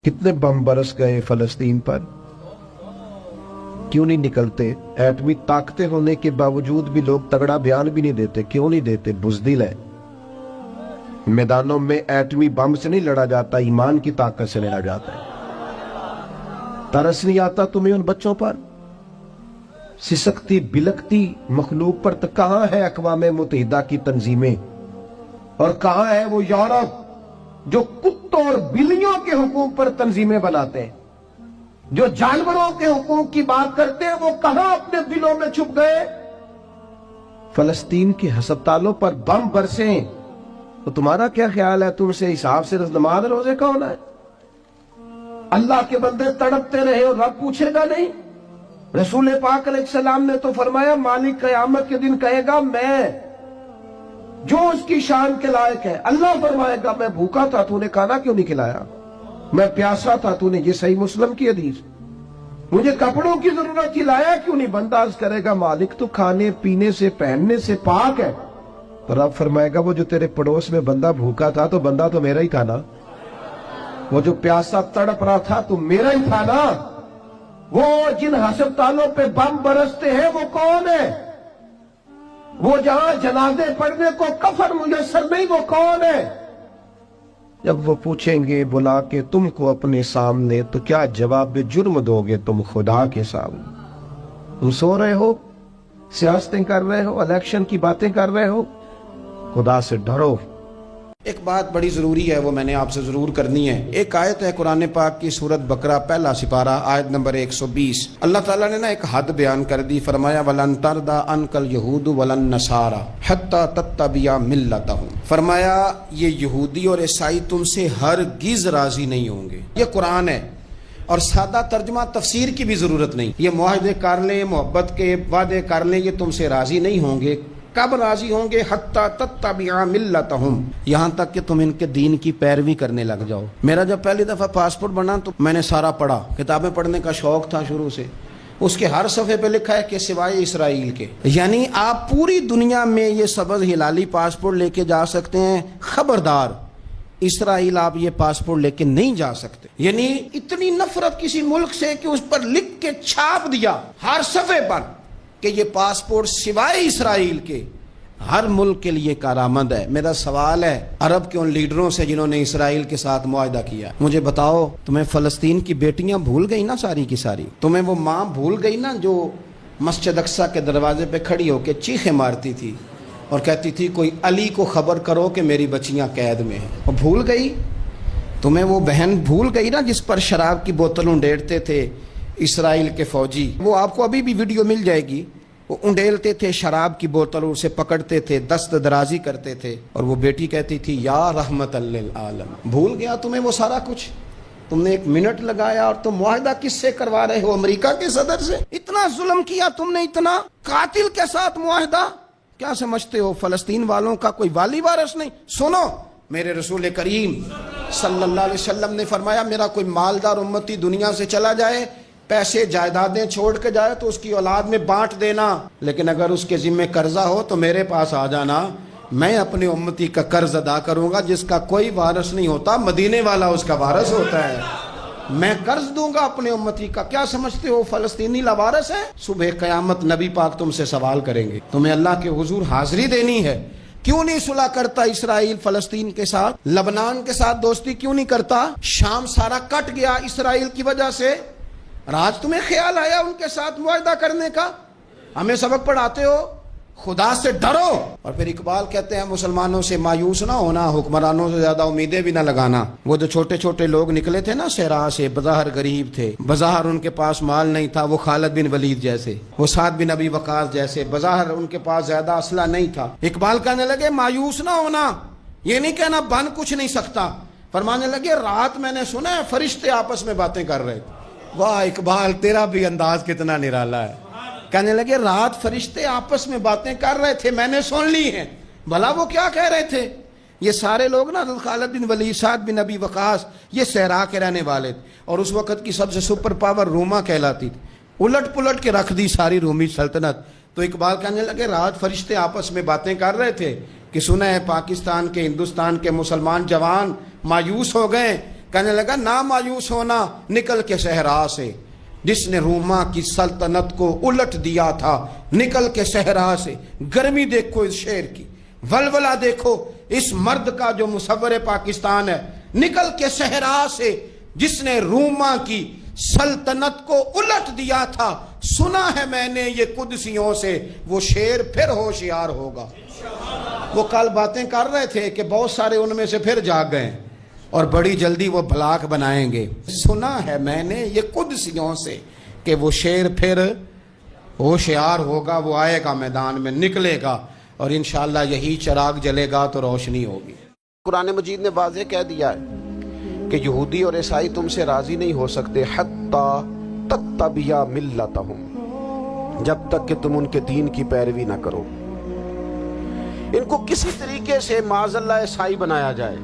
کتنے بم برس گئے فلسطین پر، کیوں نہیں نکلتے؟ ایٹمی طاقتیں ہونے کے باوجود بھی لوگ تگڑا بیان بھی نہیں دیتے. کیوں نہیں دیتے؟ بزدل ہے. میدانوں میں ایٹمی بم سے نہیں لڑا جاتا، ایمان کی طاقت سے لڑا جاتا ہے. ترس نہیں آتا تمہیں ان بچوں پر؟ سسکتی بلکتی مخلوق پر. تو کہاں ہے اقوام متحدہ کی تنظیمیں، اور کہاں ہے وہ یورپ جو کتوں اور بلیوں کے حقوق پر تنظیمیں بناتے ہیں، جو جانوروں کے حقوق کی بات کرتے ہیں؟ وہ کہاں اپنے دلوں میں چھپ گئے؟ فلسطین کے ہسپتالوں پر بم برسیں تو تمہارا کیا خیال ہے؟ تم سے حساب سے نماز روزے کا ہونا ہے؟ اللہ کے بندے تڑپتے رہے اور رب پوچھے گا نہیں؟ رسول پاک علیہ السلام نے تو فرمایا مالک قیامت کے دن کہے گا میں جو اس کی شان کے لائق ہے. اللہ فرمائے گا میں بھوکا تھا تو نے کھانا کیوں نہیں کھلایا، میں پیاسا تھا تو نے، یہ صحیح مسلم کی حدیث، مجھے کپڑوں کی ضرورت تھی لایا کیوں نہیں؟ بندہ عرض کرے گا مالک تو کھانے پینے سے پہننے سے پاک ہے. تو رب فرمائے گا وہ جو تیرے پڑوس میں بندہ بھوکا تھا تو بندہ تو میرا ہی تھا نا، وہ جو پیاسا تڑپ رہا تھا تو میرا ہی تھا نا. وہ جن ہسپتالوں پہ بم برستے ہیں وہ کون ہے؟ وہ جہاں جنازے پڑھنے کو کفن میسر نہیں، وہ کون ہے؟ جب وہ پوچھیں گے بلا کے تم کو اپنے سامنے تو کیا جواب جرم دو گے تم خدا کے سامنے؟ تم سو رہے ہو، سیاستیں کر رہے ہو، الیکشن کی باتیں کر رہے ہو؟ خدا سے ڈرو. ایک بات بڑی ضروری ہے، وہ میں نے آپ سے ضرور کرنی ہے. ایک آیت ہے قرآن پاک کی سورت بقرہ پہلا سپارہ آیت نمبر 120. اللہ تعالیٰ نے ایک حد بیان کر دی. فرمایا وَلَن تَرْضَىٰ عَنْكَ الْيَهُودُ وَلَا النَّصَارَىٰ حَتَّىٰ تَتَّبِعَ مِلَّتَهُمْ. فرمایا یہ یہودی اور عیسائی تم سے ہرگز راضی نہیں ہوں گے. یہ قرآن ہے اور سادہ ترجمہ تفسیر کی بھی ضرورت نہیں. یہ معاہدے کر لیں، محبت کے وعدے کر لیں، یہ تم سے راضی نہیں ہوں گے. کب راضی ہوں گے؟ حتیٰ تتبع ملتہم، یہاں تک کہ تم ان کے دین کی پیروی کرنے لگ جاؤ. میرا جب پہلی دفعہ پاسپورٹ بنا تو میں نے سارا پڑھا، کتابیں پڑھنے کا شوق تھا شروع سے. اس کے ہر صفحے پہ لکھا ہے کہ سوائے اسرائیل کے. یعنی آپ پوری دنیا میں یہ سبز ہلالی پاسپورٹ لے کے جا سکتے ہیں، خبردار اسرائیل آپ یہ پاسپورٹ لے کے نہیں جا سکتے. یعنی اتنی نفرت کسی ملک سے کہ اس پر لکھ کے چھاپ دیا ہر صفحے پر کہ یہ پاسپورٹ سوائے اسرائیل کے ہر ملک کے لیے کارآمد ہے. میرا سوال ہے عرب کے ان لیڈروں سے جنہوں نے اسرائیل کے ساتھ معاہدہ کیا، مجھے بتاؤ تمہیں فلسطین کی بیٹیاں بھول گئی نا ساری کی ساری؟ تمہیں وہ ماں بھول گئی نا جو مسجد اقصیٰ کے دروازے پہ کھڑی ہو کے چیخیں مارتی تھی اور کہتی تھی کوئی علی کو خبر کرو کہ میری بچیاں قید میں ہیں؟ وہ بھول گئی؟ تمہیں وہ بہن بھول گئی نا جس پر شراب کی بوتل انڈیڑتے تھے اسرائیل کے فوجی؟ وہ آپ کو ابھی بھی ویڈیو مل جائے گی. وہ انڈیلتے تھے شراب کی بوتل، اسے پکڑتے تھے، دست درازی کرتے تھے، اور وہ بیٹی کہتی تھی یا رحمت للعالم. بھول گیا تمہیں وہ سارا کچھ؟ تم نے 1 منٹ لگایا اور تم معاہدہ کس سے کروا رہے ہو؟ امریکہ کے صدر سے. اتنا ظلم کیا تم نے، اتنا قاتل کے ساتھ معاہدہ. کیا سمجھتے ہو فلسطین والوں کا کوئی والی وارث نہیں؟ سنو، میرے رسول کریم صلی اللہ علیہ وسلم نے فرمایا میرا کوئی مالدار امتی دنیا سے چلا جائے، پیسے جائیدادیں چھوڑ کے جائے تو اس کی اولاد میں بانٹ دینا، لیکن اگر اس کے ذمہ قرضہ ہو تو میرے پاس آ جانا، میں اپنے امتی کا قرض ادا کروں گا. جس کا کوئی وارث نہیں ہوتا مدینے والا اس کا وارث ہوتا ہے. میں قرض دوں گا اپنے امتی کا. کیا سمجھتے ہو فلسطینی لاوارث ہے؟ صبح قیامت نبی پاک تم سے سوال کریں گے. تمہیں اللہ کے حضور حاضری دینی ہے. کیوں نہیں صلح کرتا اسرائیل فلسطین کے ساتھ؟ لبنان کے ساتھ دوستی کیوں نہیں کرتا؟ شام سارا کٹ گیا اسرائیل کی وجہ سے. آج تمہیں خیال آیا ان کے ساتھ معاہدہ کرنے کا؟ ہمیں سبق پڑھاتے ہو، خدا سے ڈرو. اور پھر اقبال کہتے ہیں مسلمانوں سے مایوس نہ ہونا، حکمرانوں سے زیادہ امیدیں بھی نہ لگانا. وہ جو چھوٹے چھوٹے لوگ نکلے تھے نا صحرا سے، بظاہر غریب تھے، بظاہر ان کے پاس مال نہیں تھا، وہ خالد بن ولید جیسے، وہ سعد بن ابی وقاص جیسے، بظاہر ان کے پاس زیادہ اسلحہ نہیں تھا. اقبال کہنے لگے مایوس نہ ہونا، یہ نہیں کہنا بن کچھ نہیں سکتا. فرمانے لگے رات میں نے سنا ہے فرشتے آپس میں باتیں کر رہے تھے. واہ اقبال تیرا بھی انداز کتنا نرالا ہے. کہنے لگے رات فرشتے آپس میں باتیں کر رہے تھے، میں نے سن لی ہیں. بھلا وہ کیا کہہ رہے تھے؟ یہ سارے لوگ نا خالد بن ولید، سعد بن ابی وقاص، یہ صحرا کے رہنے والے تھے اور اس وقت کی سب سے سپر پاور روما کہلاتی تھی. الٹ پلٹ کے رکھ دی ساری رومی سلطنت. تو اقبال کہنے لگے رات فرشتے آپس میں باتیں کر رہے تھے کہ سنا ہے پاکستان کے، ہندوستان کے مسلمان جوان مایوس ہو گئے، کہنے لگا نہ مایوس ہونا، نکل کے صحرا سے، جس نے روما کی سلطنت کو الٹ دیا تھا، نکل کے صحرا سے۔ گرمی دیکھو اس شعر کی، ولولہ دیکھو اس مرد کا جو مصور پاکستان ہے، نکل کے صحرا سے جس نے روما کی سلطنت کو الٹ دیا تھا، سنا ہے میں نے یہ قدسیوں سے، وہ شیر پھر ہوشیار ہوگا۔ وہ کل باتیں کر رہے تھے کہ بہت سارے ان میں سے پھر جاگ گئے اور بڑی جلدی وہ بلاک بنائیں گے۔ سنا ہے میں نے یہ قدسیوں سے کہ وہ شیر پھر ہوشیار ہوگا، وہ آئے گا میدان میں، نکلے گا، اور انشاءاللہ یہی چراغ جلے گا تو روشنی ہوگی۔ قرآن مجید نے واضح کہہ دیا ہے کہ یہودی اور عیسائی تم سے راضی نہیں ہو سکتے حتی تتبع ملتہم، جب تک کہ تم ان کے دین کی پیروی نہ کرو۔ ان کو کسی طریقے سے معاذ اللہ عیسائی بنایا جائے۔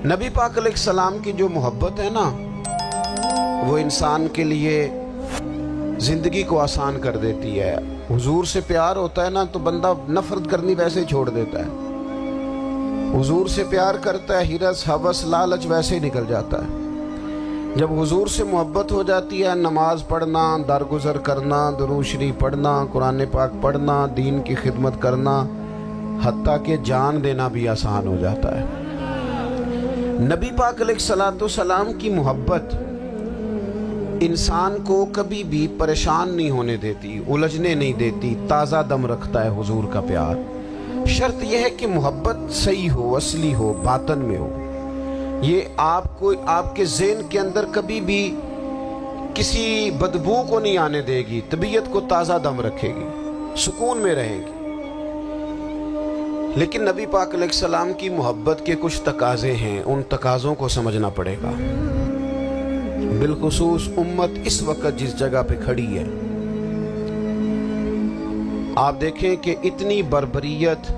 نبی پاک علیہ السلام کی جو محبت ہے نا، وہ انسان کے لیے زندگی کو آسان کر دیتی ہے۔ حضور سے پیار ہوتا ہے نا تو بندہ نفرت کرنی ویسے ہی چھوڑ دیتا ہے۔ حضور سے پیار کرتا ہے، ہرس ہوس لالچ ویسے ہی نکل جاتا ہے۔ جب حضور سے محبت ہو جاتی ہے، نماز پڑھنا، درگزر کرنا، درود شریف پڑھنا، قرآن پاک پڑھنا، دین کی خدمت کرنا، حتیٰ کہ جان دینا بھی آسان ہو جاتا ہے۔ نبی پاک علیہ السلام کی محبت انسان کو کبھی بھی پریشان نہیں ہونے دیتی، الجھنے نہیں دیتی، تازہ دم رکھتا ہے حضور کا پیار۔ شرط یہ ہے کہ محبت صحیح ہو، اصلی ہو، باطن میں ہو۔ یہ آپ کے ذہن کے اندر کبھی بھی کسی بدبو کو نہیں آنے دے گی، طبیعت کو تازہ دم رکھے گی، سکون میں رہے گی۔ لیکن نبی پاک علیہ السلام کی محبت کے کچھ تقاضے ہیں، ان تقاضوں کو سمجھنا پڑے گا۔ بالخصوص امت اس وقت جس جگہ پہ کھڑی ہے، آپ دیکھیں کہ اتنی بربریت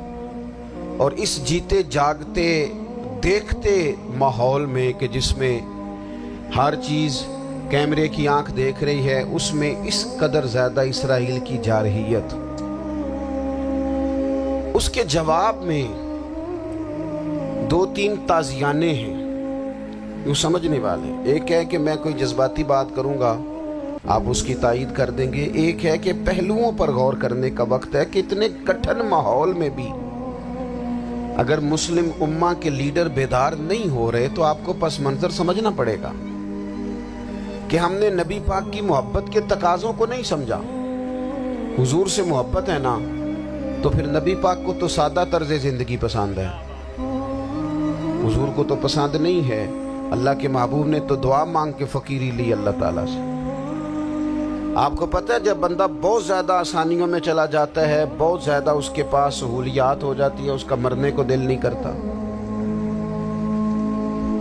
اور اس جیتے جاگتے دیکھتے ماحول میں کہ جس میں ہر چیز کیمرے کی آنکھ دیکھ رہی ہے، اس میں اس قدر زیادہ اسرائیل کی جارحیت، اس کے جواب میں دو تین تازیانے ہیں یوں سمجھنے والے۔ ایک ہے کہ میں کوئی جذباتی بات کروں گا، آپ اس کی تائید کر دیں گے۔ ایک ہے کہ پہلوؤں پر غور کرنے کا وقت ہے کہ اتنے کٹھن ماحول میں بھی اگر مسلم امہ کے لیڈر بیدار نہیں ہو رہے تو آپ کو پس منظر سمجھنا پڑے گا کہ ہم نے نبی پاک کی محبت کے تقاضوں کو نہیں سمجھا۔ حضور سے محبت ہے نا تو پھر نبی پاک کو تو سادہ طرز زندگی پسند ہے، حضور کو تو پسند نہیں ہے۔ اللہ کے محبوب نے تو دعا مانگ کے فقیری لی اللہ تعالیٰ سے۔ آپ کو پتہ ہے جب بندہ بہت زیادہ آسانیوں میں چلا جاتا ہے، بہت زیادہ اس کے پاس سہولیات ہو جاتی ہے، اس کا مرنے کو دل نہیں کرتا۔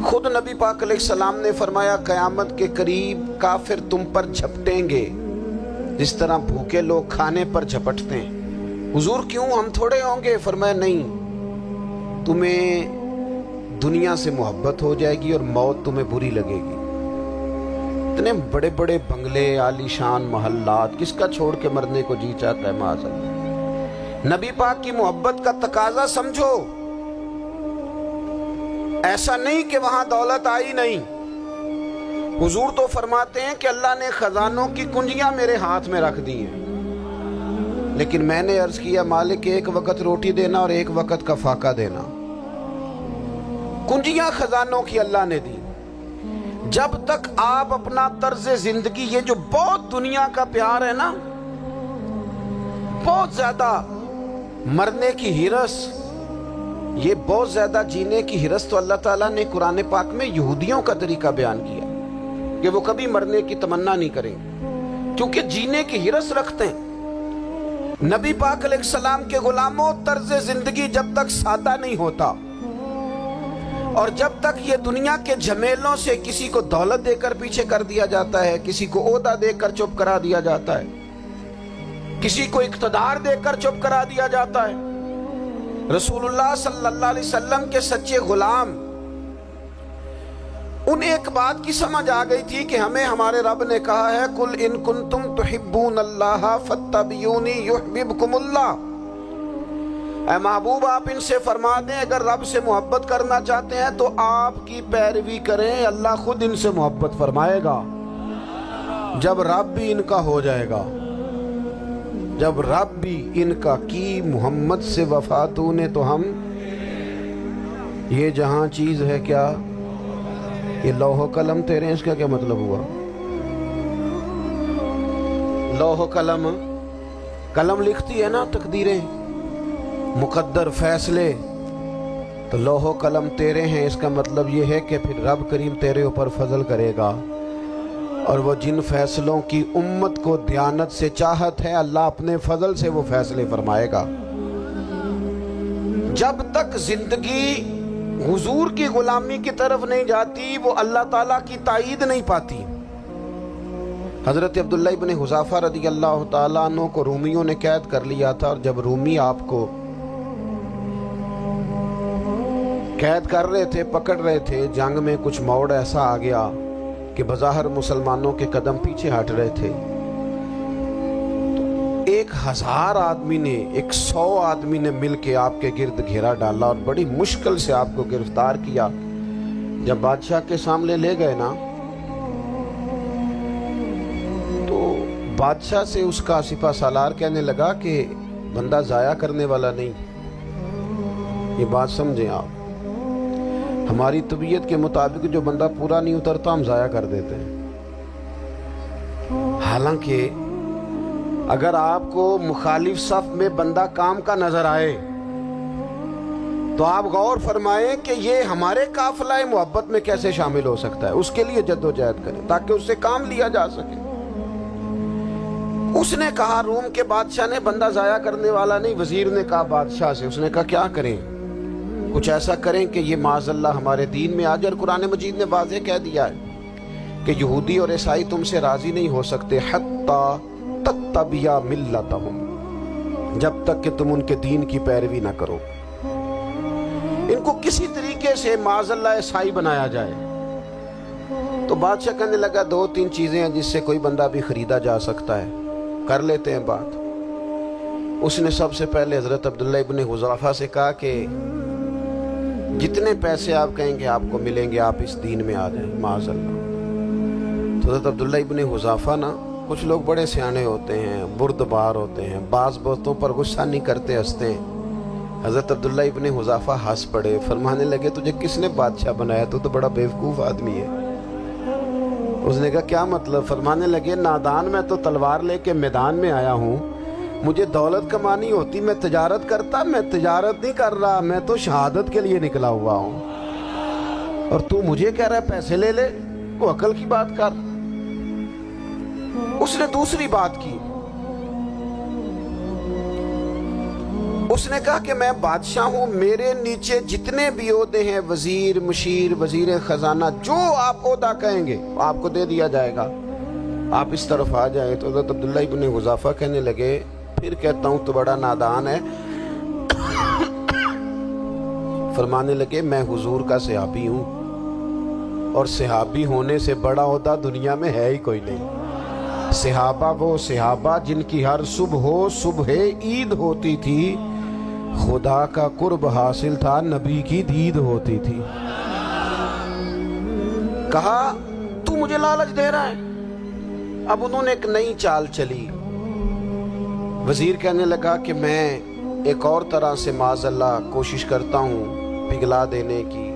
خود نبی پاک علیہ السلام نے فرمایا قیامت کے قریب کافر تم پر جھپٹیں گے جس طرح بھوکے لوگ کھانے پر جھپٹتے ہیں۔ حضور کیوں، ہم تھوڑے ہوں گے؟ فرمایا نہیں، تمہیں دنیا سے محبت ہو جائے گی اور موت تمہیں بری لگے گی۔ اتنے بڑے بڑے بنگلے، عالی شان محلات، کس کا چھوڑ کے مرنے کو جی چاہتا ہے معاذ اللہ۔ نبی پاک کی محبت کا تقاضا سمجھو، ایسا نہیں کہ وہاں دولت آئی نہیں۔ حضور تو فرماتے ہیں کہ اللہ نے خزانوں کی کنجیاں میرے ہاتھ میں رکھ دی ہیں، لیکن میں نے عرض کیا مالک ایک وقت روٹی دینا اور ایک وقت کا فاقہ دینا۔ کنجیاں خزانوں کی اللہ نے دی۔ جب تک آپ اپنا طرز زندگی، یہ جو بہت دنیا کا پیار ہے نا، بہت زیادہ مرنے کی ہرس، یہ بہت زیادہ جینے کی ہرس تو اللہ تعالیٰ نے قرآن پاک میں یہودیوں کا طریقہ بیان کیا کہ وہ کبھی مرنے کی تمنا نہیں کریں کیونکہ جینے کی ہرس رکھتے ہیں۔ نبی پاک علیہ السلام کے غلاموں، طرز زندگی جب تک سادہ نہیں ہوتا اور جب تک یہ دنیا کے جھمیلوں سے کسی کو دولت دے کر پیچھے کر دیا جاتا ہے، کسی کو عہدہ دے کر چپ کرا دیا جاتا ہے، کسی کو اقتدار دے کر چپ کرا دیا جاتا ہے، رسول اللہ صلی اللہ علیہ وسلم کے سچے غلام انہیں ایک بات کی سمجھ آ گئی تھی کہ ہمیں ہمارے رب نے کہا ہے قُلْ إِن كُنْتُمْ تُحِبُّونَ اللَّهَ فَاتَّبِعُونِي يُحْبِبْكُمُ اللَّهُ۔ اے محبوب آپ ان سے فرما دیں اگر رب سے محبت کرنا چاہتے ہیں تو آپ کی پیروی کریں، اللہ خود ان سے محبت فرمائے گا جب رب بھی ان کا ہو جائے گا، جب رب بھی ان کا کی محمد سے وفا تو نے تو ہم یہ جہاں چیز ہے کیا، یہ لوح و قلم تیرے ہیں، اس کا کیا مطلب ہوا؟ لوح و قلم، قلم لکھتی ہے نا تقدیریں، مقدر فیصلے، تو لوح و قلم تیرے ہیں، اس کا مطلب یہ ہے کہ پھر رب کریم تیرے اوپر فضل کرے گا، اور وہ جن فیصلوں کی امت کو دیانت سے چاہت ہے اللہ اپنے فضل سے وہ فیصلے فرمائے گا۔ جب تک زندگی حضور کی غلامی کی طرف نہیں جاتی وہ اللہ تعالیٰ کی تائید نہیں پاتی۔ حضرت عبداللہ ابن حذافہ رضی اللہ تعالیٰ عنہ کو رومیوں نے قید کر لیا تھا، اور جب رومی آپ کو قید کر رہے تھے، پکڑ رہے تھے، جنگ میں کچھ موڑ ایسا آ گیا کہ بظاہر مسلمانوں کے قدم پیچھے ہٹ رہے تھے، 1000 آدمی نے 100 آدمی نے مل کے آپ کے گرد گھیرا ڈالا اور بڑی مشکل سے آپ کو گرفتار کیا۔ جب بادشاہ کے سامنے لے گئے نا تو بادشاہ سے اس کا سپہ سالار کہنے لگا کہ بندہ ضائع کرنے والا نہیں، یہ بات سمجھیں آپ، ہماری طبیعت کے مطابق جو بندہ پورا نہیں اترتا ہم ضائع کر دیتے ہیں۔ حالانکہ اگر آپ کو مخالف صف میں بندہ کام کا نظر آئے تو آپ غور فرمائیں کہ یہ ہمارے قافلہ محبت میں کیسے شامل ہو سکتا ہے، اس کے لیے جد و جہد کریں تاکہ اس سے کام لیا جا سکے۔ اس نے کہا روم کے بادشاہ نے بندہ ضائع کرنے والا نہیں، وزیر نے کہا بادشاہ سے، اس نے کہا کیا کریں، کچھ ایسا کریں کہ یہ معاذ اللہ ہمارے دین میں آ جائے۔ اور قرآن مجید نے واضح کہہ دیا ہے کہ یہودی اور عیسائی تم سے راضی نہیں ہو سکتے حتی تتبع ملتہم، جب تک کہ تم ان کے دین کی پیروی نہ کرو، ان کو کسی طریقے سے معاذ اللہ عیسائی بنایا جائے۔ تو بادشاہ کہنے لگا 2-3 چیزیں ہیں جس سے کوئی بندہ بھی خریدا جا سکتا ہے، کر لیتے ہیں بات۔ اس نے سب سے پہلے حضرت عبداللہ ابن حذافہ سے کہا کہ جتنے پیسے آپ کہیں گے آپ کو ملیں گے، آپ اس دین میں آ جائیں معاذ اللہ۔ تو حضرت عبداللہ ابن حذافہ نا، کچھ لوگ بڑے سیانے ہوتے ہیں، بردبار ہوتے ہیں، بعض باتوں پر غصہ نہیں کرتے، ہنستے ہیں۔ حضرت عبداللہ ابن حذافہ ہنس پڑے، فرمانے لگے تجھے کس نے بادشاہ بنایا، تو بڑا بیوقوف آدمی ہے۔ اس نے کہا کیا مطلب؟ فرمانے لگے نادان، میں تو تلوار لے کے میدان میں آیا ہوں، مجھے دولت کمانی ہوتی میں تجارت کرتا، میں تجارت نہیں کر رہا، میں تو شہادت کے لیے نکلا ہوا ہوں، اور تو مجھے کہہ رہا ہے پیسے لے لے، وہ عقل کی بات کر۔ اس نے دوسری بات کی، اس نے کہا کہ میں بادشاہ ہوں، میرے نیچے جتنے بھی عہدے ہیں، وزیر، مشیر، وزیر خزانہ، جو آپ عہدہ کہیں گے آپ کو دے دیا جائے گا، آپ اس طرف آ جائیں۔ تو حضرت عبداللہ ابن حذافہ کہنے لگے پھر کہتا ہوں تو بڑا نادان ہے۔ فرمانے لگے میں حضور کا صحابی ہوں، اور صحابی ہونے سے بڑا عہدہ دنیا میں ہے ہی کوئی نہیں۔ صحابہ وہ صحابہ جن کی ہر صبح عید ہوتی تھی، خدا کا قرب حاصل تھا، نبی کی دید ہوتی تھی۔ کہا تو مجھے لالچ دے رہا ہے۔ اب انہوں نے ایک نئی چال چلی، وزیر کہنے لگا کہ میں ایک اور طرح سے معاذ اللہ کوشش کرتا ہوں پگھلا دینے کی۔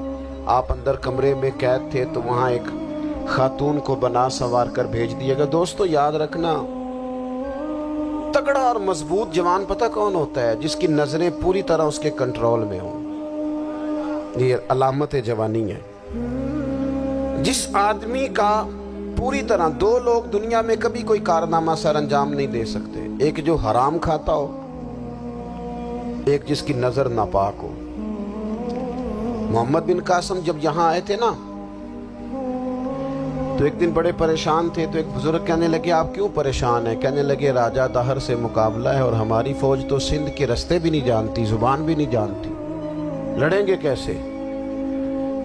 آپ اندر کمرے میں قید تھے تو وہاں ایک خاتون کو بنا سنوار کر بھیج دیے گا۔ دوستو یاد رکھنا، تگڑا اور مضبوط جوان پتہ کون ہوتا ہے؟ جس کی نظریں پوری طرح اس کے کنٹرول میں ہوں، یہ علامت جوانی ہے۔ جس آدمی کا پوری طرح، 2 لوگ دنیا میں کبھی کوئی کارنامہ سر انجام نہیں دے سکتے، ایک جو حرام کھاتا ہو، ایک جس کی نظر ناپاک ہو۔ محمد بن قاسم جب یہاں آئے تھے نا تو ایک دن بڑے پریشان تھے، تو ایک بزرگ کہنے لگے آپ کیوں پریشان ہیں؟ کہنے لگے راجہ دہر سے مقابلہ ہے، اور ہماری فوج تو سندھ کے رستے بھی نہیں جانتی، زبان بھی نہیں جانتی، لڑیں گے کیسے؟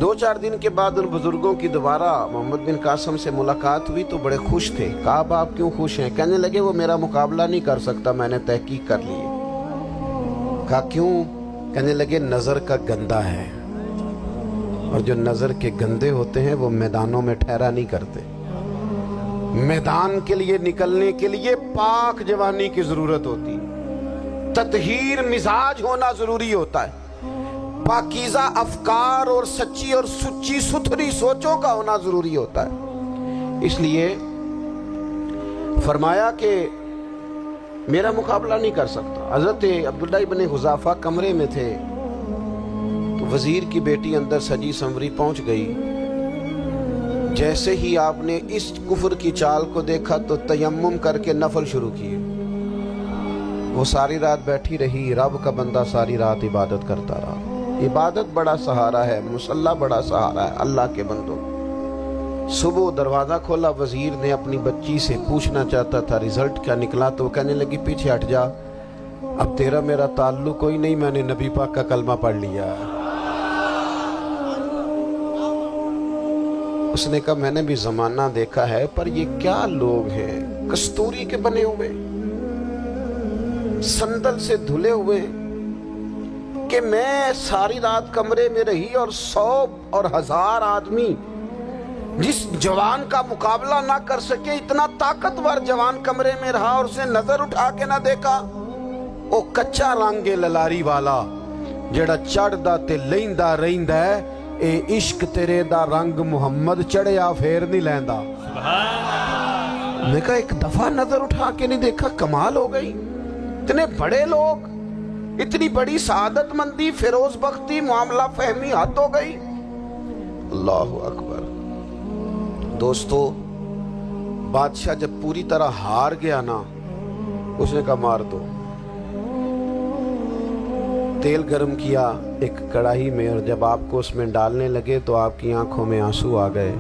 2-4 دن کے بعد ان بزرگوں کی دوبارہ محمد بن قاسم سے ملاقات ہوئی تو بڑے خوش تھے۔ کہا آپ کیوں خوش ہیں؟ کہنے لگے وہ میرا مقابلہ نہیں کر سکتا، میں نے تحقیق کر لی ہے۔ کہا کیوں؟ کہنے لگے نظر کا گندہ ہے، اور جو نظر کے گندے ہوتے ہیں وہ میدانوں میں ٹھہرا نہیں کرتے. میدان کے لیے نکلنے کے لیے پاک جوانی کی ضرورت ہوتی ہے، تطہیر مزاج ہونا ضروری ہوتا ہے، پاکیزہ افکار اور سچی اور سچی ستھری سوچوں کا ہونا ضروری ہوتا ہے. اس لیے فرمایا کہ میرا مقابلہ نہیں کر سکتا. حضرت عبداللہ ابن حذافہ کمرے میں تھے تو وزیر کی بیٹی اندر سجی سنوری پہنچ گئی. جیسے ہی آپ نے اس کفر کی چال کو دیکھا تو تیمم کر کے نفل شروع کیے. وہ ساری رات بیٹھی رہی، رب کا بندہ ساری رات عبادت کرتا رہا. عبادت بڑا سہارا ہے، مصلی بڑا سہارا ہے اللہ کے بندوں. صبح دروازہ کھولا، وزیر نے اپنی بچی سے پوچھنا چاہتا تھا رزلٹ کیا نکلا، تو وہ کہنے لگی پیچھے ہٹ جا، اب تیرا میرا تعلق کوئی نہیں، میں نے نبی پاک کا کلمہ پڑھ لیا. اس نے کہا میں نے بھی زمانہ دیکھا ہے، پر یہ کیا لوگ ہیں، کستوری کے بنے ہوئے، سندل سے دھلے ہوئے، کہ میں ساری رات کمرے میں رہی اور 100 اور 1000 آدمی جس جوان کا مقابلہ نہ کر سکے، اتنا طاقتور جوان کمرے میں رہا اور اسے نظر اٹھا کے نہ دیکھا. او کچا رنگ للاری والا جڑا چڑھدا تے لیندا رہندا ہے، اے عشق تیرے دا رنگ محمد چڑھیا پھر نہیں لیندا. میں کہا ایک دفعہ نظر اٹھا کے نہیں دیکھا، کمال ہو گئی. اتنے بڑے لوگ، اتنی بڑی سعادت مندی، فیروز بختی، معاملہ فہمی حد ہو گئی. اللہ اکبر. دوستو بادشاہ جب پوری طرح ہار گیا نا، اس نے کہا مار دو. تیل گرم کیا ایک کڑاہی میں، اور جب آپ کو اس میں ڈالنے لگے تو آپ کی آنکھوں میں آنسو آ گئے.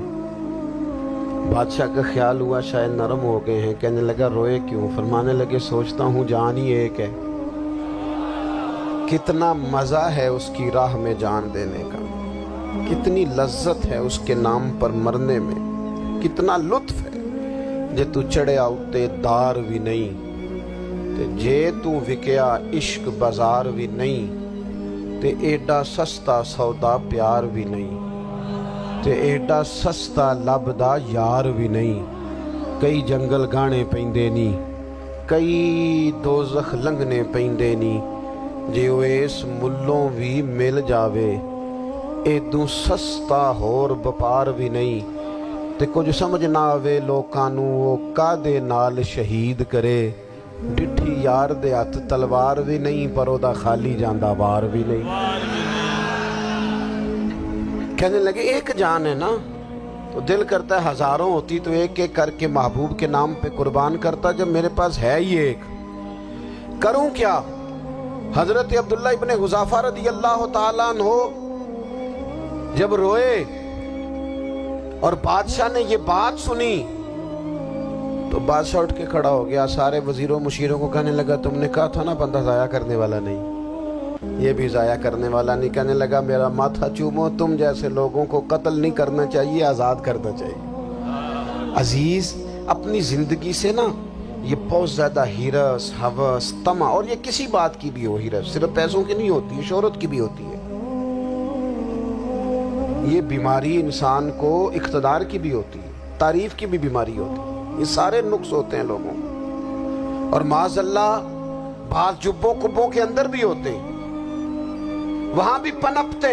بادشاہ کا خیال ہوا شاید نرم ہو گئے ہیں. کہنے لگا روئے کیوں؟ فرمانے لگے سوچتا ہوں جان ہی ایک ہے، کتنا مزہ ہے اس کی راہ میں جان دینے کا، کتنی لذت ہے اس کے نام پر مرنے میں، کتنا لطف ہے. جے تو چڑھیا اتے دار بھی نہیں، تے جے تو وکیا عشق بازار بھی نہیں، تے ایڈا سستا سودا پیار بھی نہیں، تے ایڈا سستا لبدا یار بھی نہیں. کئی جنگل گانے پیندے نی، کئی دوزخ لنگنے پیندے نی، جے اس ملوں بھی مل جاوے، ایدوں سستا ہور بپار بھی نہیں. تے کچھ سمجھ نہ آوے لوکاں نوں وہ کادے نال شہید کرے، ڈٹھی یار دے ہاتھ تلوار بھی نہیں، پر او دا خالی جاندہ وار بھی نہیں. کہنے لگے ایک جان ہے نا، تو دل کرتا ہے ہزاروں ہوتی تو ایک ایک کر کے محبوب کے نام پہ قربان کرتا. جب میرے پاس ہے ہی ایک، کروں کیا؟ حضرت عبداللہ ابن حذافہ رضی اللہ تعالیٰ عنہ جب روئے اور بادشاہ نے یہ بات سنی تو بادشاہ اٹھ کے کھڑا ہو گیا. سارے وزیروں مشیروں کو کہنے لگا تم نے کہا تھا نا بندہ ضائع کرنے والا نہیں، یہ بھی ضائع کرنے والا نہیں. کہنے لگا میرا ماتھا چومو، تم جیسے لوگوں کو قتل نہیں کرنا چاہیے، آزاد کرنا چاہیے. عزیز اپنی زندگی سے نا یہ بہت زیادہ ہرس، ہوس، طمع، اور یہ کسی بات کی بھی ہو، ہرس صرف پیسوں کی نہیں ہوتی، شہرت کی بھی ہوتی ہے. یہ بیماری انسان کو اقتدار کی بھی ہوتی ہے، تعریف کی بھی بیماری ہوتی ہے. یہ سارے نقص ہوتے ہیں لوگوں، اور معاذ اللہ بعض جبوں کبوں کے اندر بھی ہوتے ہیں، وہاں بھی پنپتے.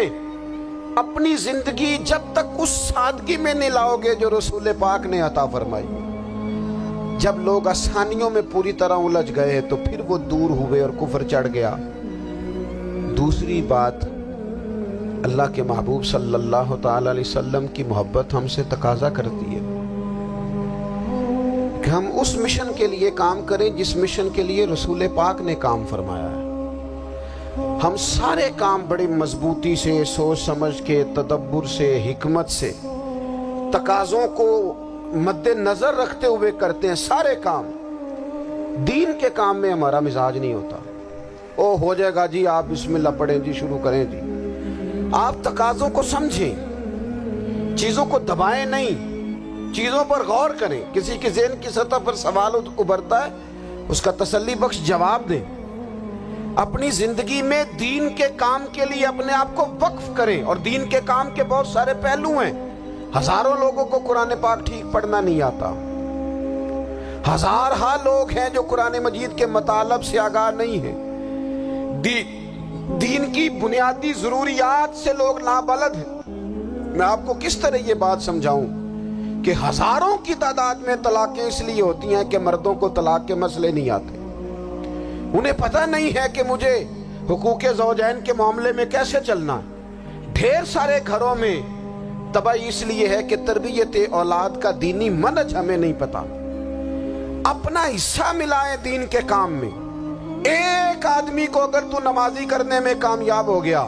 اپنی زندگی جب تک اس سادگی میں نہیں لاؤ گے جو رسول پاک نے عطا فرمائی. جب لوگ آسانیوں میں پوری طرح الجھ گئے تو پھر وہ دور ہوئے اور کفر چڑھ گیا. دوسری بات، اللہ کے محبوب صلی اللہ تعالی علیہ وسلم کی محبت ہم سے تقاضا کرتی ہے کہ ہم اس مشن کے لیے کام کریں جس مشن کے لیے رسول پاک نے کام فرمایا ہے. ہم سارے کام بڑی مضبوطی سے، سوچ سمجھ کے، تدبر سے، حکمت سے، تقاضوں کو مد نظر رکھتے ہوئے کرتے ہیں. سارے کام، دین کے کام میں ہمارا مزاج نہیں ہوتا او ہو جائے گا جی آپ بسم اللہ پڑھیں جی، شروع کریں جی. آپ تقاضوں کو سمجھیں، چیزوں کو دبائیں نہیں، چیزوں پر غور کریں. کسی کے ذہن کی سطح پر سوال ابھرتا ہے، اس کا تسلی بخش جواب دیں. اپنی زندگی میں دین کے کام کے لیے اپنے آپ کو وقف کریں. اور دین کے کام کے بہت سارے پہلو ہیں. ہزاروں لوگوں کو قرآن پاک ٹھیک پڑھنا نہیں آتا. ہزارہا لوگ ہیں جو قرآن مجید کے مطالب سے آگاہ نہیں ہیں. دین کی بنیادی ضروریات سے لوگ نابلد ہیں. میں آپ کو کس طرح یہ بات سمجھاؤں کہ ہزاروں کی تعداد میں طلاقیں اس لیے ہوتی ہیں کہ مردوں کو طلاق کے مسئلے نہیں آتے. انہیں پتہ نہیں ہے کہ مجھے حقوق زوجین کے معاملے میں کیسے چلنا. ڈھیر سارے گھروں میں تباہی اس لیے ہے کہ تربیت اولاد کا دینی منہج ہمیں نہیں پتا. اپنا حصہ ملائیں دین کے کام میں. ایک آدمی کو اگر تو نمازی کرنے میں کامیاب ہو گیا,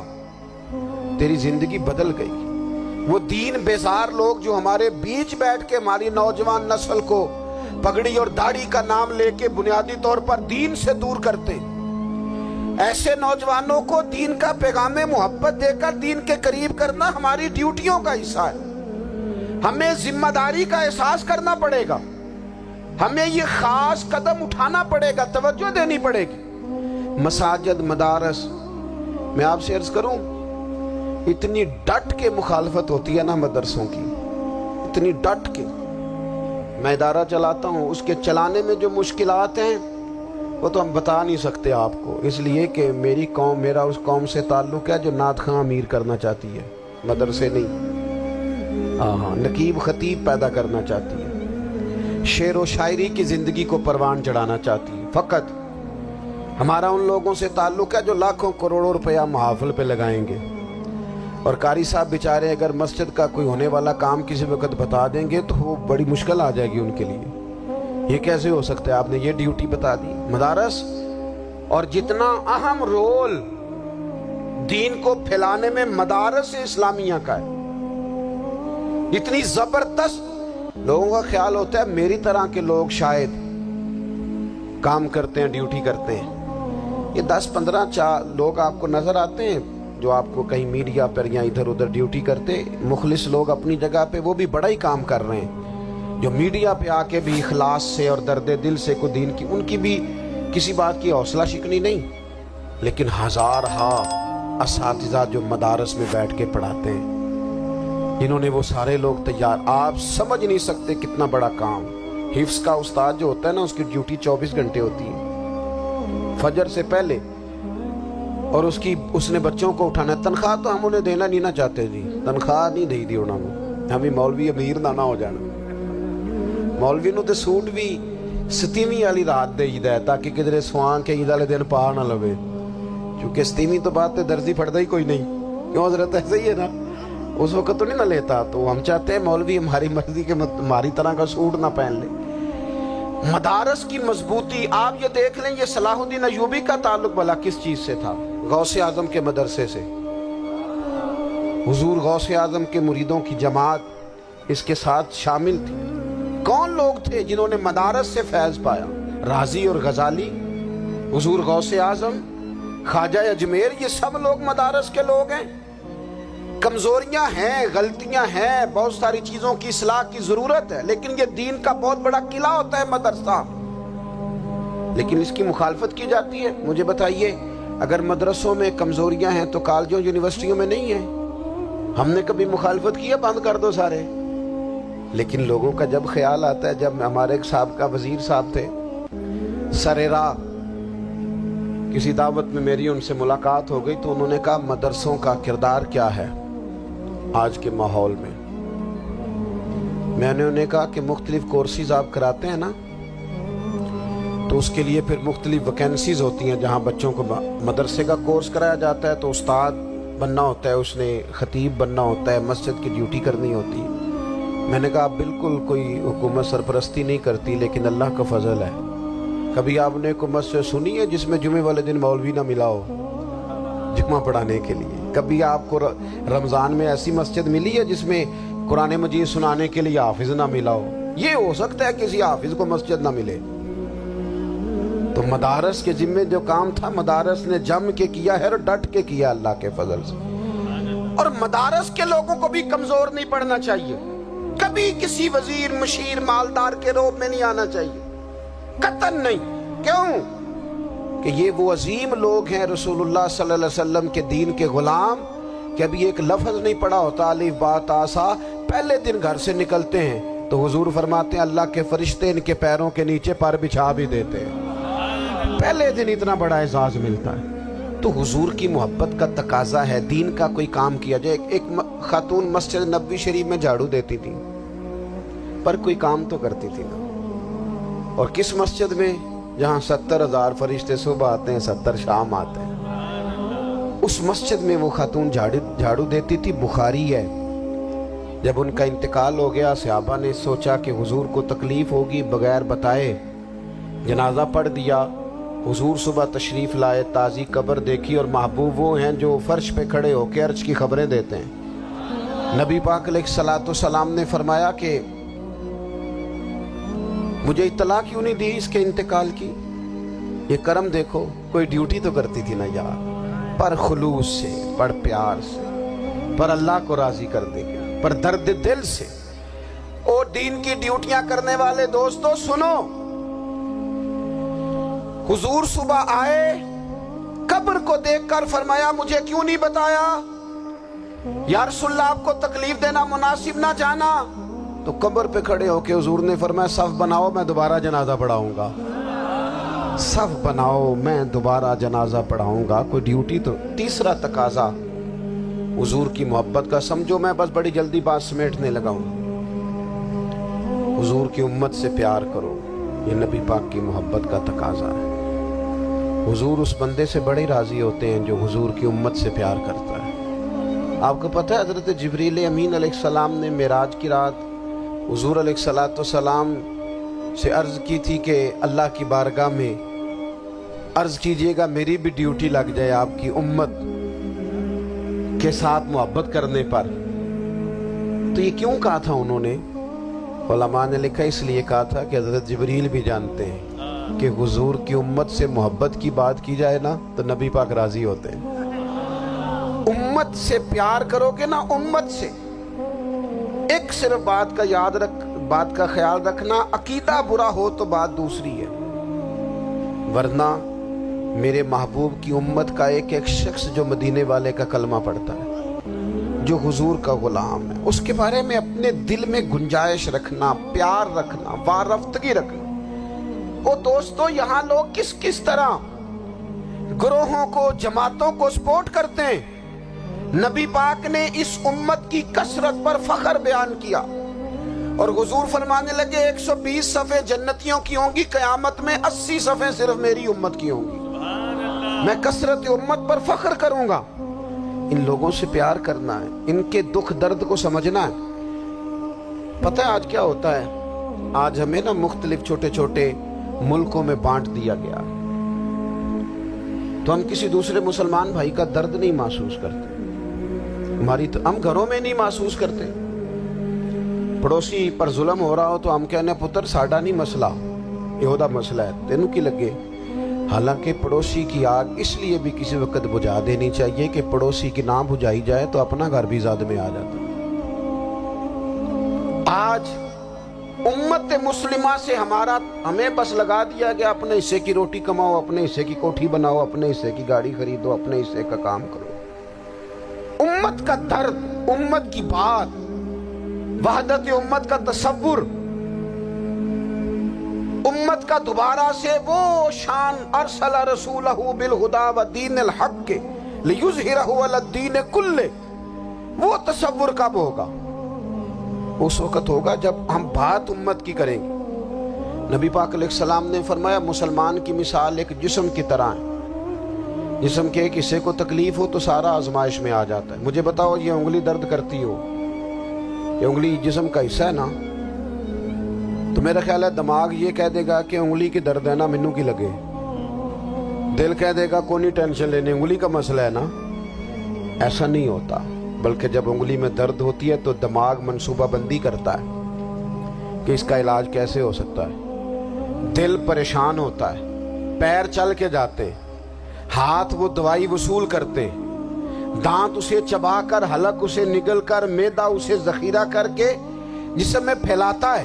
تیری زندگی بدل گئی. وہ دین بیزار لوگ جو ہمارے بیچ بیٹھ کے ہماری نوجوان نسل کو پگڑی اور داڑھی کا نام لے کے بنیادی طور پر دین سے دور کرتے, ایسے نوجوانوں کو دین کا پیغام محبت دے کر دین کے قریب کرنا ہماری ڈیوٹیوں کا حصہ ہے. ہمیں ذمہ داری کا احساس کرنا پڑے گا. ہمیں یہ خاص قدم اٹھانا پڑے گا, توجہ دینی پڑے گی. مساجد, مدارس, میں آپ سے عرض کروں, اتنی ڈٹ کے مخالفت ہوتی ہے نا مدرسوں کی, اتنی ڈٹ کے. میں ادارہ چلاتا ہوں, اس کے چلانے میں جو مشکلات ہیں وہ تو ہم بتا نہیں سکتے آپ کو, اس لیے کہ میری قوم, میرا اس قوم سے تعلق ہے جو نعت خواں امیر کرنا چاہتی ہے, مدرسے نہیں. ہاں, نقیب خطیب پیدا کرنا چاہتی ہے, شعر و شاعری کی زندگی کو پروان چڑھانا چاہتی ہے. فقط ہمارا ان لوگوں سے تعلق ہے جو لاکھوں کروڑوں روپیہ محافل پہ لگائیں گے, اور قاری صاحب بیچارے اگر مسجد کا کوئی ہونے والا کام کسی وقت بتا دیں گے تو وہ بڑی مشکل آ جائے گی ان کے لیے. یہ کیسے ہو سکتا ہے, آپ نے یہ ڈیوٹی بتا دی. مدارس, اور جتنا اہم رول دین کو پھیلانے میں مدارس اسلامیہ کا ہے, اتنی زبردست. لوگوں کا خیال ہوتا ہے میری طرح کے لوگ شاید کام کرتے ہیں, ڈیوٹی کرتے ہیں. یہ 10-15 لوگ آپ کو نظر آتے ہیں جو آپ کو کہیں میڈیا پر یا ادھر ادھر ڈیوٹی کرتے. مخلص لوگ اپنی جگہ پہ وہ بھی بڑا ہی کام کر رہے ہیں, جو میڈیا پہ آ کے بھی اخلاص سے اور درد دل سے کو دین کی, ان کی بھی کسی بات کی حوصلہ شکنی نہیں. لیکن ہزارہا اساتذہ جو مدارس میں بیٹھ کے پڑھاتے ہیں, جنہوں نے وہ سارے لوگ تیار, آپ سمجھ نہیں سکتے کتنا بڑا کام. حفظ کا استاد جو ہوتا ہے نا, اس کی ڈیوٹی 24 گھنٹے ہوتی ہے فجر سے پہلے, اور اس نے بچوں کو اٹھانا ہے. تنخواہ تو ہم انہیں دینا نہیں نہ چاہتے جی, تنخواہ نہیں دی انہوں نے. ہمیں مولوی امیر نہ ہو جانا. مولوی نو تے سوٹ بھی 27ویں والی رات دے ہی ہے تاکہ کدھر سوان کے عید والے دن پا نہ لوے, کیونکہ 27ویں تو بعد تے درزی پھڑتا ہی کوئی نہیں. کیوں حضرت, ایسے ہی ہے نا, اس وقت تو نہیں نہ لیتا. تو ہم چاہتے ہیں مولوی ہماری مرضی کے ہماری طرح کا سوٹ نہ پہن لے. مدارس کی مضبوطی آپ یہ دیکھ لیں, یہ صلاح الدین ایوبی کا تعلق بھلا کس چیز سے تھا؟ غوث اعظم کے مدرسے سے. حضور غوث اعظم کے مریدوں کی جماعت اس کے ساتھ شامل تھی. کون لوگ تھے جنہوں نے مدارس سے فیض پایا؟ رازی اور غزالی, حضور غوث اعظم, خواجہ اجمیر, یہ سب لوگ مدارس کے لوگ ہیں. کمزوریاں ہیں, غلطیاں ہیں, بہت ساری چیزوں کی اصلاح کی ضرورت ہے, لیکن یہ دین کا بہت بڑا قلعہ ہوتا ہے مدرسہ. لیکن اس کی مخالفت کی جاتی ہے. مجھے بتائیے, اگر مدرسوں میں کمزوریاں ہیں تو کالجوں یونیورسٹیوں میں نہیں ہیں؟ ہم نے کبھی مخالفت کی ہے بند کر دو سارے؟ لیکن لوگوں کا جب خیال آتا ہے, جب ہمارے ایک سابقہ وزیر صاحب تھے سر راہ, کسی دعوت میں میری ان سے ملاقات ہو گئی تو انہوں نے کہا مدرسوں کا کردار کیا ہے آج کے ماحول میں. میں نے انہیں کہا کہ مختلف کورسز آپ کراتے ہیں نا, تو اس کے لیے پھر مختلف ویکینسیز ہوتی ہیں جہاں بچوں کو مدرسے کا کورس کرایا جاتا ہے تو استاد بننا ہوتا ہے, اس نے خطیب بننا ہوتا ہے, مسجد کی ڈیوٹی کرنی ہوتی ہے. میں نے کہا بالکل کوئی حکومت سرپرستی نہیں کرتی, لیکن اللہ کا فضل ہے. کبھی آپ نے کوئی مسجد سنی ہے جس میں جمعے والے دن مولوی نہ ملا ہو جمعہ پڑھانے کے لیے؟ کبھی آپ کو رمضان میں ایسی مسجد ملی ہے جس میں قرآن مجید سنانے کے لیے حافظ نہ ملا ہو؟ یہ ہو سکتا ہے کسی حافظ کو مسجد نہ ملے. تو مدارس کے ذمے جو کام تھا مدارس نے جم کے کیا ہے اور ڈٹ کے کیا اللہ کے فضل سے. اور مدارس کے لوگوں کو بھی کمزور نہیں پڑنا چاہیے, کبھی کسی وزیر مشیر مالدار کے روب میں نہیں آنا چاہیے, قطعاً نہیں. کیوں؟ کہ یہ وہ عظیم لوگ ہیں رسول اللہ صلی اللہ علیہ وسلم کے دین کے غلام کہ ابھی ایک لفظ نہیں پڑا ہوتا الف با تا سا، پہلے دن گھر سے نکلتے ہیں تو حضور فرماتے ہیں اللہ کے فرشتے ان کے پیروں کے نیچے پر بچھا بھی دیتے ہیں، پہلے دن اتنا بڑا اعزاز ملتا ہے۔ تو حضور کی محبت کا تقاضا ہے دین کا کوئی کام کیا جائے۔ ایک خاتون مسجد نبوی شریف میں جھاڑو دیتی تھی پر کوئی کام تو کرتی تھی نا، اور کس مسجد میں؟ جہاں 70,000 فرشتے صبح آتے ہیں 70 شام آتے ہیں، اس مسجد میں وہ خاتون جھاڑو دیتی تھی۔ بخاری ہے، جب ان کا انتقال ہو گیا صحابہ نے سوچا کہ حضور کو تکلیف ہوگی، بغیر بتائے جنازہ پڑھ دیا۔ حضور صبح تشریف لائے، تازی قبر دیکھی، اور محبوب وہ ہیں جو فرش پہ کھڑے ہو کے عرش کی خبریں دیتے ہیں۔ نبی پاک علیہ الصلوۃ والسلام نے فرمایا کہ مجھے اطلاع کیوں نہیں دی اس کے انتقال کی؟ یہ کرم دیکھو، کوئی ڈیوٹی تو کرتی تھی نا یار، پر خلوص سے، پر پیار سے، پر اللہ کو راضی کر دے گا، پر درد دل سے۔ اور دین کی ڈیوٹیاں کرنے والے دوستو سنو، حضور صبح آئے، قبر کو دیکھ کر فرمایا مجھے کیوں نہیں بتایا؟ یا رسول اللہ آپ کو تکلیف دینا مناسب نہ جانا؟ تو قبر پہ کھڑے ہو کے حضور نے فرمایا صف بناؤ میں دوبارہ جنازہ پڑھاؤں گا، صف بناؤ میں دوبارہ جنازہ پڑھاؤں گا۔ کوئی ڈیوٹی تو۔ تیسرا تقاضا حضور کی محبت کا، سمجھو میں بس بڑی جلدی بات سمیٹنے لگا ہوں، حضور کی امت سے پیار کرو، یہ نبی پاک کی محبت کا تقاضا ہے۔ حضور اس بندے سے بڑے راضی ہوتے ہیں جو حضور کی امت سے پیار کرتا ہے۔ آپ کو پتہ ہے حضرت جبریل امین علیہ السلام نے معراج کی رات حضور علیہ الصلوۃ والسلام سے عرض کی تھی کہ اللہ کی بارگاہ میں عرض کیجئے گا میری بھی ڈیوٹی لگ جائے آپ کی امت کے ساتھ محبت کرنے پر۔ تو یہ کیوں کہا تھا انہوں نے؟ علماء نے لکھا اس لیے کہا تھا کہ حضرت جبریل بھی جانتے ہیں کہ حضور کی امت سے محبت کی بات کی جائے نا تو نبی پاک راضی ہوتے ہیں۔ امت سے پیار کرو گے نا، امت سے۔ ایک صرف بات کا خیال رکھنا، عقیدہ برا ہو تو بات دوسری ہے، ورنہ میرے محبوب کی امت کا ایک ایک شخص جو مدینے والے کا کلمہ پڑھتا ہے، جو حضور کا غلام ہے، اس کے بارے میں اپنے دل میں گنجائش رکھنا، پیار رکھنا، وارفتگی رکھنا۔ او دوستو یہاں لوگ کس طرح گروہوں کو، جماعتوں کو سپورٹ کرتے ہیں۔ نبی پاک نے اس امت کی کثرت پر فخر بیان کیا، اور حضور فرمانے لگے 120 صفیں جنتیوں کی ہوں گی، قیامت میں 80 صفیں صرف میری امت کی ہوں گی، میں کثرت امت پر فخر کروں گا۔ ان لوگوں سے پیار کرنا ہے، ان کے دکھ درد کو سمجھنا ہے۔ پتہ ہے آج کیا ہوتا ہے؟ آج ہمیں نا مختلف چھوٹے چھوٹے ملکوں میں بانٹ دیا گیا، تو ہم کسی دوسرے مسلمان بھائی کا درد نہیں محسوس کرتے، ہم گھروں میں نہیں محسوس کرتے۔ پڑوسی پر ظلم ہو رہا ہو تو ہم کہنے پتر ساڈا نہیں مسئلہ، یہ مسئلہ ہے، تینوں کی لگے۔ حالانکہ پڑوسی کی آگ اس لیے بھی کسی وقت بجھا دینی چاہیے کہ پڑوسی کی نہ بجھائی جائے تو اپنا گھر بھی زاد میں آ جاتا۔ آج امت مسلمہ سے ہمیں بس لگا دیا گیا اپنے حصے کی روٹی کماؤ، اپنے حصے کی کوٹھی بناؤ، اپنے حصے کی گاڑی خریدو، اپنے حصے کا کام کرو۔ امت کا درد، امت کی بات، وحدت امت کا تصور، امت کا دوبارہ سے وہ شان ارسل رسولہ بالہدی ودین الحق لیظہرہ علی الدین کلہ، وہ تصور کب ہوگا؟ اس وقت ہوگا جب ہم بات امت کی کریں گے۔ نبی پاک علیہ السلام نے فرمایا مسلمان کی مثال ایک جسم کی طرح ہے، جسم کے ایک حصے کو تکلیف ہو تو سارا آزمائش میں آ جاتا ہے۔ مجھے بتاؤ یہ انگلی درد کرتی ہو، یہ انگلی جسم کا حصہ ہے نا، تو میرا خیال ہے دماغ یہ کہہ دے گا کہ انگلی کی درد ہے نا مینوں کی لگے، دل کہہ دے گا کوئی نہیں ٹینشن لینے، انگلی کا مسئلہ ہے نا۔ ایسا نہیں ہوتا، بلکہ جب انگلی میں درد ہوتی ہے تو دماغ منصوبہ بندی کرتا ہے کہ اس کا علاج کیسے ہو سکتا ہے، دل پریشان ہوتا ہے، پیر چل کے جاتے، ہاتھ وہ دوائی وصول کرتے، دانت اسے چبا کر، حلق اسے نگل کر، معدہ اسے ذخیرہ کر کے جسم میں پھیلاتا ہے،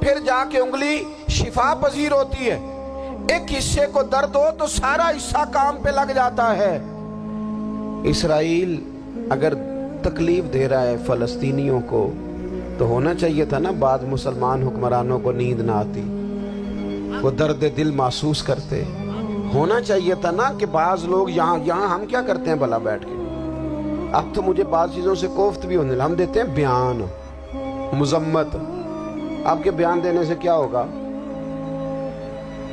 پھر جا کے انگلی شفا پذیر ہوتی ہے۔ ایک حصے کو درد ہو تو سارا حصہ کام پہ لگ جاتا ہے۔ اسرائیل اگر تکلیف دے رہا ہے فلسطینیوں کو تو ہونا چاہیے تھا نا بعض مسلمان حکمرانوں کو نیند نہ آتی، وہ درد دل محسوس کرتے۔ ہونا چاہیے تھا نا کہ بعض لوگ یہاں ہم کیا کرتے ہیں بھلا بیٹھ کے، اب تو مجھے بعض چیزوں سے کوفت بھی ہونے لگا، ہم دیتے ہیں بیان مذمت۔ آپ کے بیان دینے سے کیا ہوگا؟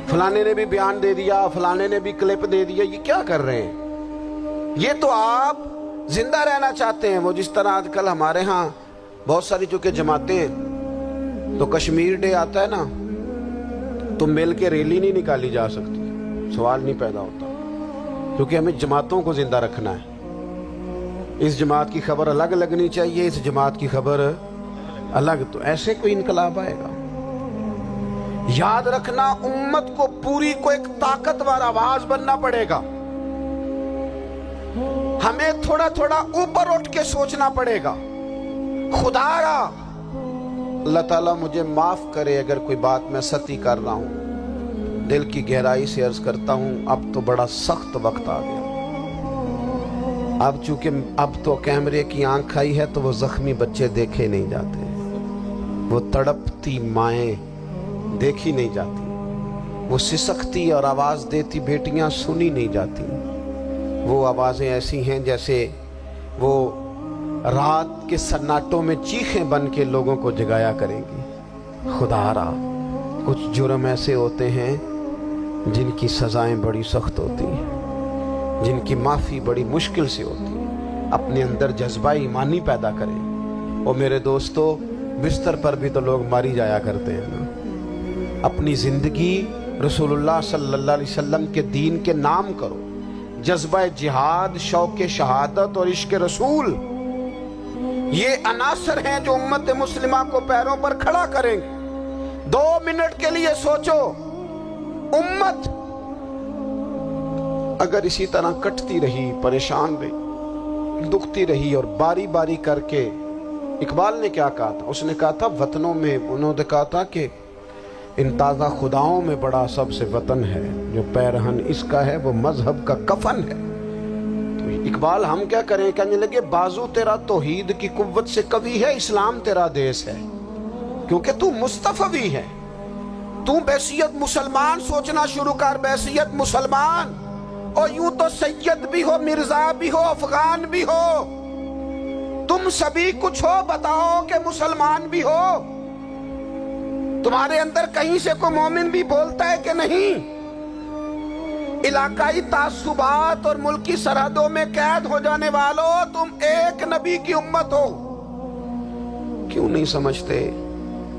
فلانے نے بھی بیان دے دیا، فلانے نے بھی کلپ دے دیا، یہ کیا کر رہے ہیں؟ یہ تو آپ زندہ رہنا چاہتے ہیں۔ وہ جس طرح آج کل ہمارے ہاں بہت ساری چونکہ جماعتیں ہیں تو کشمیر ڈے آتا ہے نا تو مل کے ریلی نہیں نکالی جا سکتی، سوال نہیں پیدا ہوتا، کیونکہ ہمیں جماعتوں کو زندہ رکھنا ہے۔ اس جماعت کی خبر الگ لگنی چاہیے، اس جماعت کی خبر الگ، تو ایسے کوئی انقلاب آئے گا؟ یاد رکھنا امت کو پوری کو ایک طاقتور آواز بننا پڑے گا، ہمیں تھوڑا تھوڑا اوپر اٹھ کے سوچنا پڑے گا۔ خدا را اللہ تعالیٰ مجھے معاف کرے اگر کوئی بات میں سطحی کر رہا ہوں، دل کی گہرائی سے عرض کرتا ہوں اب تو بڑا سخت وقت آ گیا۔ اب چونکہ اب تو کیمرے کی آنکھ آئی ہے تو وہ زخمی بچے دیکھے نہیں جاتے، وہ تڑپتی مائیں دیکھی نہیں جاتی، وہ سسکتی اور آواز دیتی بیٹیاں سنی نہیں جاتی۔ وہ آوازیں ایسی ہیں جیسے وہ رات کے سناٹوں میں چیخیں بن کے لوگوں کو جگایا کریں گی۔ خدا را کچھ جرم ایسے ہوتے ہیں جن کی سزائیں بڑی سخت ہوتی ہیں، جن کی معافی بڑی مشکل سے ہوتی ہے۔ اپنے اندر جذبہ ایمانی پیدا کریں۔ اور میرے دوستو بستر پر بھی تو لوگ ماری جایا کرتے ہیں نا۔ اپنی زندگی رسول اللہ صلی اللہ علیہ وسلم کے دین کے نام کرو۔ جذبہ جہاد، شوق شہادت اور عشق رسول، یہ عناصر ہیں جو امت مسلمہ کو پیروں پر کھڑا کریں گے۔ 2 منٹ کے لیے سوچو، امت اگر اسی طرح کٹتی رہی، پریشان رہی، دکھتی رہی اور باری باری کر کے، اقبال نے کیا کہا تھا؟ اس نے کہا تھا وطنوں میں، انہوں نے کہا تھا کہ ان تازہ خداؤں میں بڑا سب سے وطن ہے، جو پیرہن اس کا ہے وہ مذہب کا کفن ہے۔ تو اقبال ہم کیا کریں؟ کہنے لگے بازو تیرا توحید کی قوت سے قوی ہے، اسلام تیرا دیس ہے، کیونکہ تو مصطفی ہے۔ تو بحیثیت مسلمان سوچنا شروع کر، بحیثیت مسلمان، اور یوں تو سید بھی ہو، مرزا بھی ہو، افغان بھی ہو، تم سبھی کچھ ہو، بتاؤ کہ مسلمان بھی ہو۔ تمہارے اندر کہیں سے کوئی مومن بھی بولتا ہے کہ نہیں؟ علاقائی تعصبات اور ملکی سرحدوں میں قید ہو جانے والوں، تم ایک نبی کی امت ہو۔ کیوں نہیں سمجھتے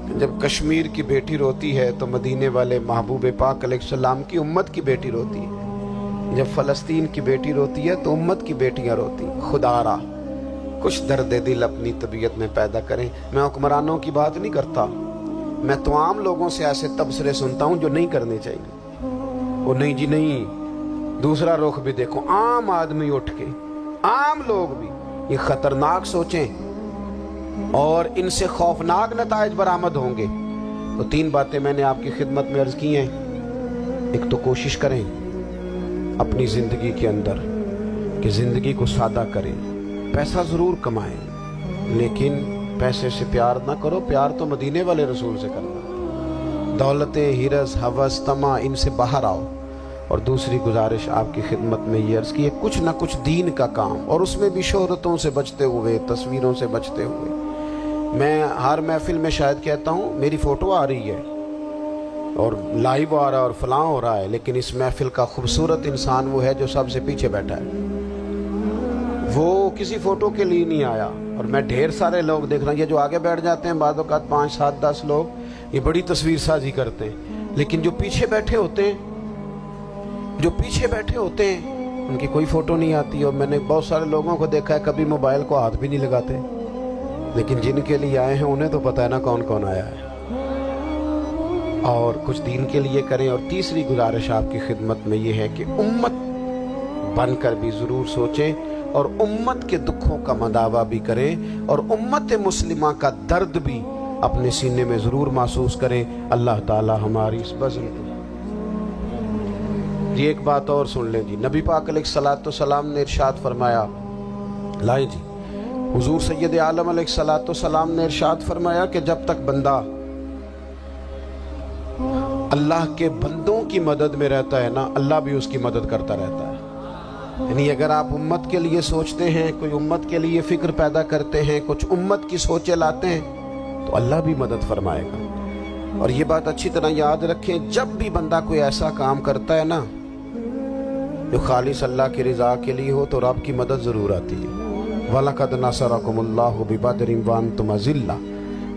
کہ جب کشمیر کی بیٹی روتی ہے تو مدینے والے محبوب پاک علیہ السلام کی امت کی بیٹی روتی ہے، جب فلسطین کی بیٹی روتی ہے تو امت کی بیٹیاں روتی ہیں۔ خدا را کچھ درد دل اپنی طبیعت میں پیدا کریں۔ میں حکمرانوں کی بات نہیں کرتا، میں تو عام لوگوں سے ایسے تبصرے سنتا ہوں جو نہیں کرنے چاہیے۔ وہ نہیں جی نہیں، دوسرا رخ بھی دیکھو، عام آدمی اٹھ کے، عام لوگ بھی یہ خطرناک سوچیں اور ان سے خوفناک نتائج برآمد ہوں گے۔ تو 3 باتیں میں نے آپ کی خدمت میں عرض کی ہیں۔ ایک تو کوشش کریں اپنی زندگی کے اندر کہ زندگی کو سادہ کریں، پیسہ ضرور کمائیں لیکن پیسے سے پیار نہ کرو، پیار تو مدینے والے رسول سے کرنا۔ دولتیں، ہرس، ہوس، طمع، ان سے باہر آؤ۔ اور دوسری گزارش آپ کی خدمت میں یہ عرض کی ہے، کچھ نہ کچھ دین کا کام، اور اس میں بھی شہرتوں سے بچتے ہوئے، تصویروں سے بچتے ہوئے۔ میں ہر محفل میں شاید کہتا ہوں میری فوٹو آ رہی ہے اور لائیو آ رہا ہے اور فلاں ہو رہا ہے، لیکن اس محفل کا خوبصورت انسان وہ ہے جو سب سے پیچھے بیٹھا ہے، وہ کسی فوٹو کے لیے نہیں آیا۔ اور میں ڈھیر سارے لوگ دیکھ رہا ہوں، یہ جو آگے بیٹھ جاتے ہیں بعض اوقات 5، 7، 10 لوگ، یہ بڑی تصویر سازی کرتے ہیں، لیکن جو پیچھے بیٹھے ہوتے ہیں ان کی کوئی فوٹو نہیں آتی۔ اور میں نے بہت سارے لوگوں کو دیکھا ہے کبھی موبائل کو ہاتھ بھی نہیں لگاتے، لیکن جن کے لیے آئے ہیں انہیں تو پتہ ہے نا کون کون آیا ہے۔ اور کچھ دین کے لیے کریں۔ اور تیسری گزارش آپ کی خدمت میں یہ ہے کہ امت بن کر بھی ضرور سوچیں اور امت کے دکھوں کا مداوع بھی کریں، اور امت مسلمہ کا درد بھی اپنے سینے میں ضرور محسوس کریں۔ اللہ تعالی ہماری اس بزم کو جی ایک بات اور سن لیں جی، نبی پاک علیہ الصلوۃ والسلام نے ارشاد فرمایا، لائیں جی، حضور سید عالم علیہ الصلوۃ والسلام نے ارشاد فرمایا کہ جب تک بندہ اللہ کے بندوں کی مدد میں رہتا ہے نا، اللہ بھی اس کی مدد کرتا رہتا ہے۔ یعنی اگر آپ امت کے لیے سوچتے ہیں، کوئی امت کے لیے فکر پیدا کرتے ہیں، کچھ امت کی سوچیں لاتے ہیں، تو اللہ بھی مدد فرمائے گا۔ اور یہ بات اچھی طرح یاد رکھیں، جب بھی بندہ کوئی ایسا کام کرتا ہے نا جو خالص اللہ کی رضا کے لیے ہو، تو رب کی مدد ضرور آتی ہے۔ وَلَقَدْ نَصَرَكُمُ اللَّهُ بِبَدْرٍ وَأَنْتُمْ أَذِلَّةٌ،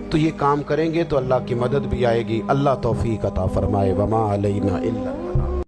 تو یہ کام کریں گے تو اللہ کی مدد بھی آئے گی۔ اللہ توفیق عطا فرمائے۔ وَمَا عَلَيْنَا إِلَّا